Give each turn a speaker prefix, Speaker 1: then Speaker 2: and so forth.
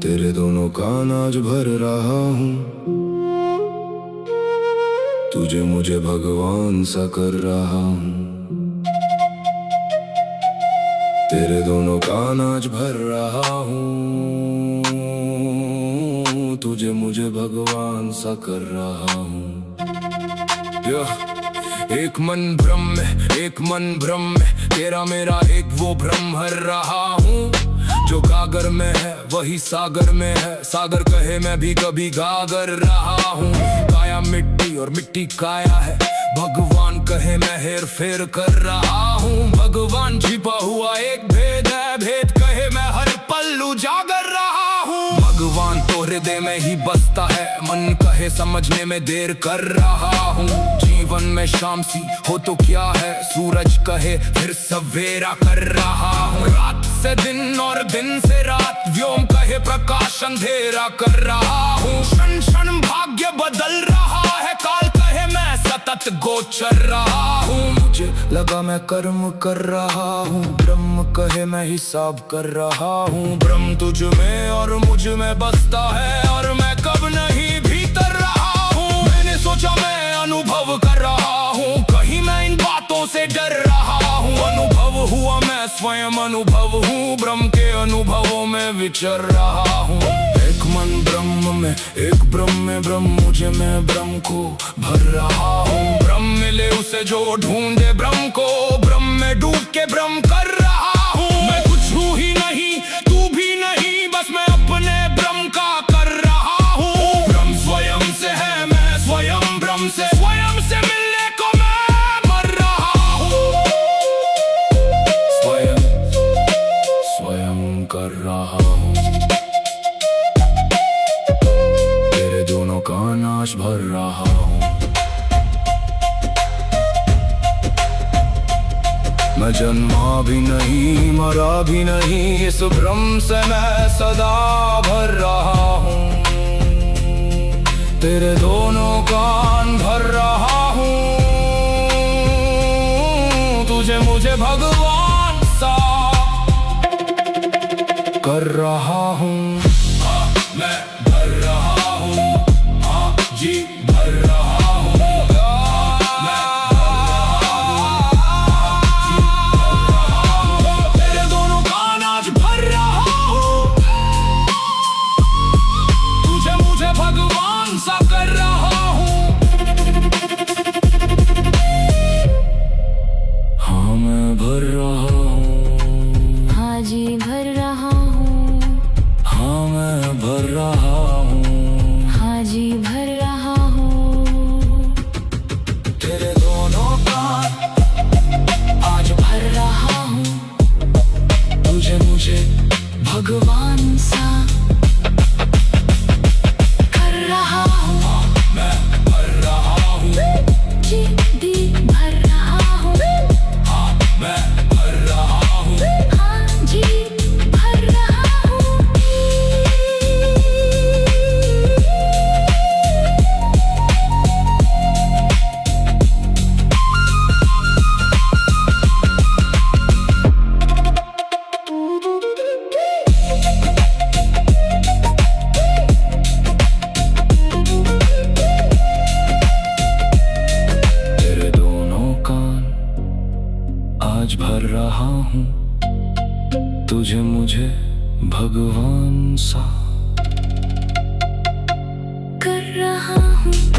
Speaker 1: तेरे दोनों कान आज भर रहा हूँ, तुझे मुझे भगवान सा कर रहा हूँ। तेरे दोनों कान आज भर रहा हूँ, तुझे मुझे भगवान सा कर रहा हूँ। एक मन भ्रम में, एक मन भ्रम में, तेरा मेरा एक वो भ्रम हर रहा हूँ। जो गागर में है वही सागर में है, सागर कहे मैं भी कभी गागर रहा हूँ। काया मिट्टी और मिट्टी काया है, भगवान कहे मैं हेर फेर कर रहा हूँ। भगवान छिपा हुआ एक भेद है, भेद कहे मैं हर पल उजागर रहा हूँ। भगवान तो हृदय में ही बसता है, मन कहे समझने में देर कर रहा हूँ। जीवन में शाम सी हो तो क्या है, सूरज कहे फिर सवेरा कर रहा हूँ। रात से दिन और दिन से रात, व्योम कहे प्रकाश अंधेरा कर रहा हूँ। क्षण क्षण भाग्य बदल रहा है, काल कहे मैं सतत गोचर रहा हूँ। मुझे लगा मैं कर्म कर रहा हूँ, ब्रह्म कहे मैं हिसाब कर रहा हूँ। ब्रह्म तुझ में और मुझ में बसता है, और मैं कब नहीं भीतर रहा हूँ। मैंने सोचा मैं अनुभव कर रहा हूँ, कहीं मैं इन बातों से डर रहा हूँ। अनुभव हुआ मैं स्वयं अनुभव हूँ, ब्रह्म के अनुभवों में विचर रहा हूँ। एक मन ब्रह्म में, एक ब्रह्म में ब्रह्म मुझे, मैं ब्रह्म को भर रहा हूँ। ब्रह्म मिले उसे जो ढूंढे ब्रह्म को, ब्रह्म में डूब के ब्रह्म कर रहा हूँ। मैं कुछ हूँ ही नहीं, तू भी नहीं, बस मैं अपने ब्रह्म का कर रहा हूँ। ब्रह्म स्वयं से है, मैं स्वयं ब्रह्म से, स्वयं से मिलने को मैं मर रहा हूँ। स्वयं स्वयं कर रहा हूँ। तेरे दोनों कान आज भर रहा हूँ। मैं जन्मा भी नहीं, मरा भी नहीं, इस भ्रम से मैं सदा भर रहा हूँ। तेरे दोनों कान भर रहा हूँ, तुझे मुझे भगवान सा कर रहा हूँ। मैं भर रहा हूँ, जी भर रहा हूँ। भगवान सा कर रहा हूँ। मैं भर रहा हूँ, जी भी भर रहा हूँ। हाँ मैं भर रहा हूँ, हाँ जी भर रहा हूँ। आज भर रहा हूँ, तुझे मुझे भगवान सा कर रहा हूँ।